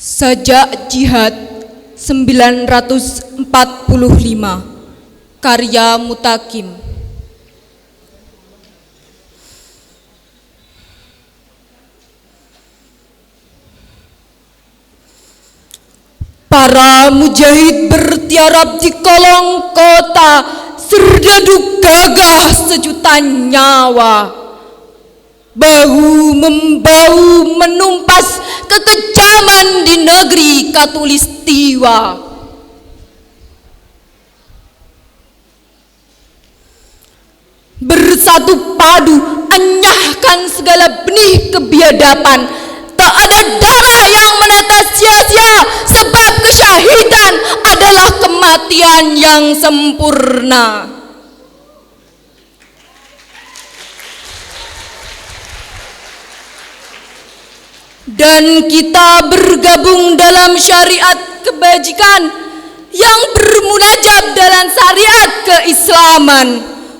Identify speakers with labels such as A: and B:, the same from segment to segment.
A: Sajak Jihad 945, karya Mutakim. Para mujahid bertiarap di kolong kota, serdadu gagah sejuta nyawa. Bahu membahu menumpas kekejaman di negeri Katulistiwa. Bersatu padu anyahkan segala benih kebiadaban. Tak ada darah yang menetes sia-sia, sebab kesyahidan adalah kematian yang sempurna. Dan kita bergabung dalam syariat kebajikan yang bermunajat dalam syariat keislaman.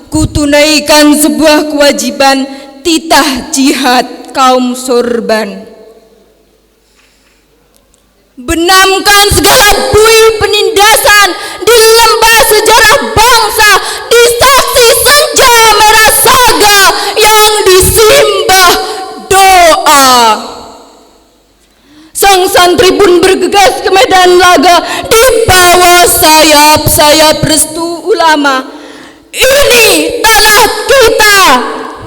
A: Kutunaikan sebuah kewajiban titah jihad kaum sorban. Benamkan segala buih penindasan di lembah sejarah bangsa, di saksi senja merah saga yang disimbah doa. Sang santri pun bergegas ke medan laga di bawah sayap-sayap restu ulama. Ini tanah kita,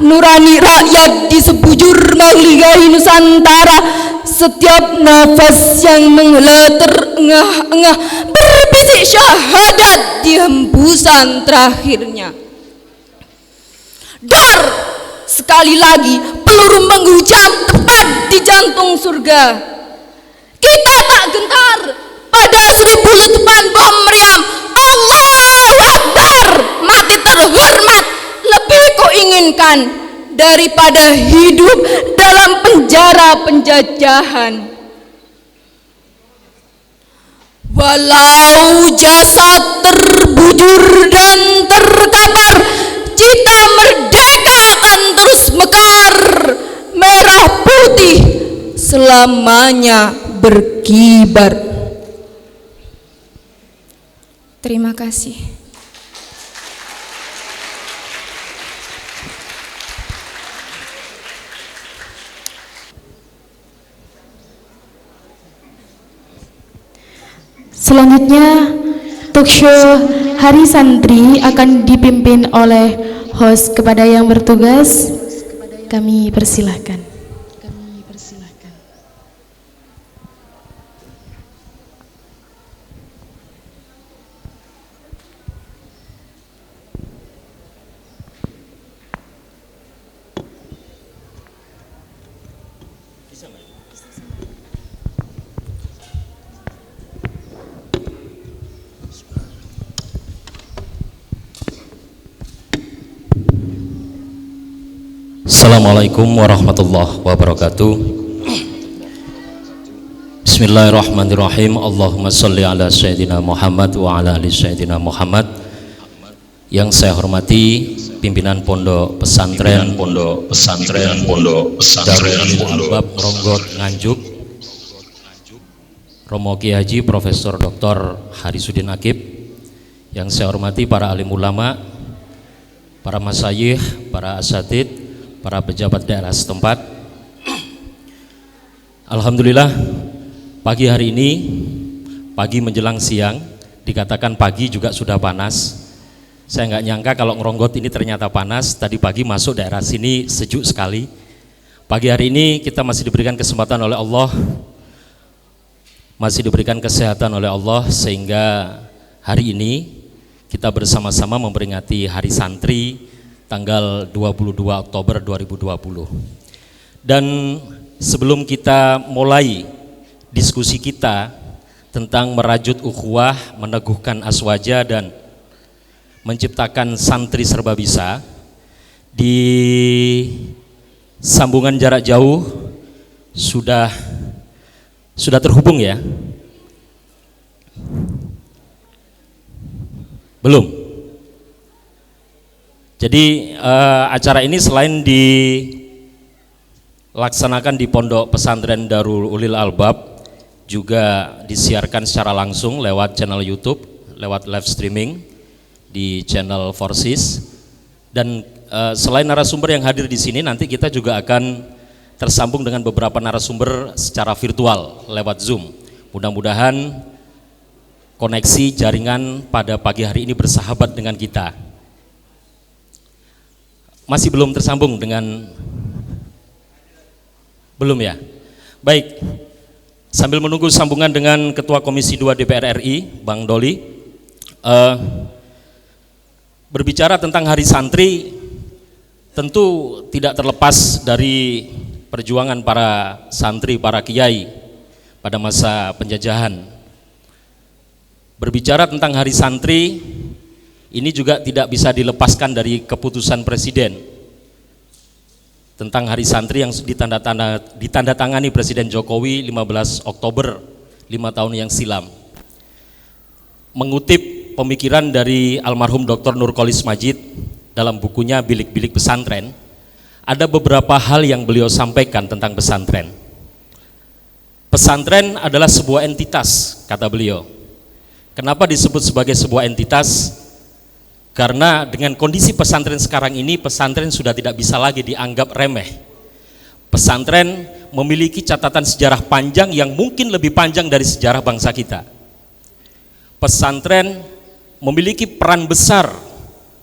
A: nurani rakyat di sebujur meligahi Nusantara. Setiap nafas yang menghela terengah-engah berbisik syahadat di hembusan terakhirnya. Dar! Sekali lagi peluru menghujam tepat di jantung surga. Kita tak gentar pada 1000 letupan bom meriam. Allahu Akbar! Mati terhormat lebih kau inginkan daripada hidup dalam penjara penjajahan. Walau jasad terbujur dan terkapar, cita merdeka akan terus mekar. Merah putih selamanya berkibar. Terima kasih.
B: Selanjutnya, talkshow Hari Santri akan dipimpin oleh host. Kepada yang bertugas, kami persilahkan.
C: Assalamualaikum warahmatullahi wabarakatuh. Bismillahirrahmanirrahim. Allahumma sholli ala Sayyidina Muhammad wa ala ali Sayyidina Muhammad. Yang saya hormati pimpinan Pondok Pesantren Darul Albab Ronggot Nganjuk, Romo Kiai Haji Profesor Dr. Harisuddin Akib. Yang saya hormati para alim ulama, para masyayikh, para asatidz, para pejabat daerah setempat. Alhamdulillah, pagi hari ini, pagi menjelang siang, dikatakan pagi juga sudah panas. Saya nggak nyangka kalau Ngeronggot ini ternyata panas. Tadi pagi masuk daerah sini sejuk sekali. Pagi hari ini kita masih diberikan kesempatan oleh Allah, masih diberikan kesehatan oleh Allah, sehingga hari ini kita bersama-sama memperingati Hari Santri tanggal 22 Oktober 2020. Dan sebelum kita mulai diskusi kita tentang merajut ukhuwah, meneguhkan aswaja dan menciptakan santri serba bisa, di sambungan jarak jauh sudah terhubung ya? Belum? Jadi acara ini selain dilaksanakan di Pondok Pesantren Darul Ulil Albab juga disiarkan secara langsung lewat channel YouTube, lewat live streaming di channel Forsis. Dan selain narasumber yang hadir di sini, nanti kita juga akan tersambung dengan beberapa narasumber secara virtual lewat Zoom. Mudah-mudahan koneksi jaringan pada pagi hari ini bersahabat dengan kita. Masih belum tersambung dengan, belum ya? Baik, sambil menunggu sambungan dengan Ketua Komisi 2 DPR RI, Bang Doli, berbicara tentang Hari Santri, tentu tidak terlepas dari perjuangan para santri, para kiai pada masa penjajahan. Berbicara tentang Hari Santri, ini juga tidak bisa dilepaskan dari keputusan Presiden tentang Hari Santri yang ditandatangani Presiden Jokowi 15 Oktober 5 tahun yang silam. Mengutip pemikiran dari almarhum Dr. Nurkolis Majid dalam bukunya Bilik-Bilik Pesantren, ada beberapa hal yang beliau sampaikan tentang pesantren. Pesantren adalah sebuah entitas, kata beliau. Kenapa disebut sebagai sebuah entitas? Karena dengan kondisi pesantren sekarang ini, pesantren sudah tidak bisa lagi dianggap remeh. Pesantren memiliki catatan sejarah panjang yang mungkin lebih panjang dari sejarah bangsa kita. Pesantren memiliki peran besar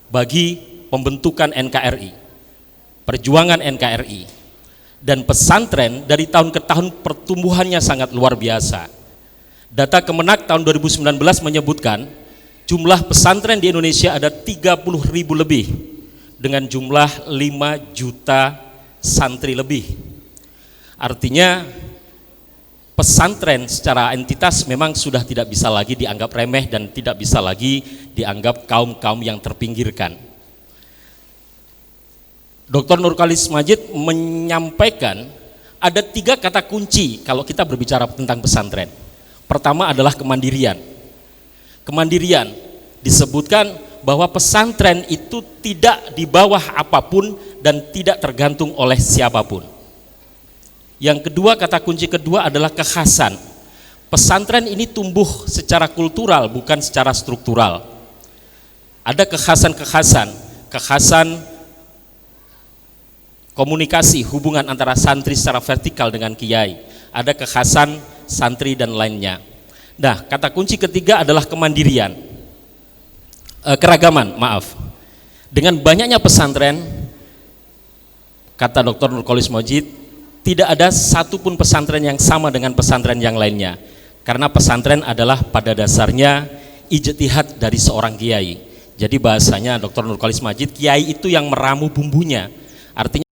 C: bagi pembentukan NKRI, perjuangan NKRI. Dan pesantren dari tahun ke tahun pertumbuhannya sangat luar biasa. Data Kemenak tahun 2019 menyebutkan jumlah pesantren di Indonesia ada 30.000 lebih dengan jumlah 5 juta santri lebih. Artinya pesantren secara entitas memang sudah tidak bisa lagi dianggap remeh dan tidak bisa lagi dianggap kaum-kaum yang terpinggirkan. Dr. Nurkolis Majid menyampaikan ada 3 kata kunci kalau kita berbicara tentang pesantren. Pertama adalah kemandirian. Kemandirian disebutkan bahwa pesantren itu tidak di bawah apapun dan tidak tergantung oleh siapapun. Yang kedua, kata kunci kedua adalah kekhasan. Pesantren ini tumbuh secara kultural bukan secara struktural. Ada kekhasan komunikasi, hubungan antara santri secara vertikal dengan kiai. Ada kekhasan santri dan lainnya. Nah, kata kunci ketiga adalah kemandirian, keragaman, maaf. Dengan banyaknya pesantren, kata Dr. Nurkolis Majid, tidak ada satupun pesantren yang sama dengan pesantren yang lainnya. Karena pesantren adalah pada dasarnya ijtihad dari seorang kiai. Jadi bahasanya Dr. Nurkolis Majid, kiai itu yang meramu bumbunya. Artinya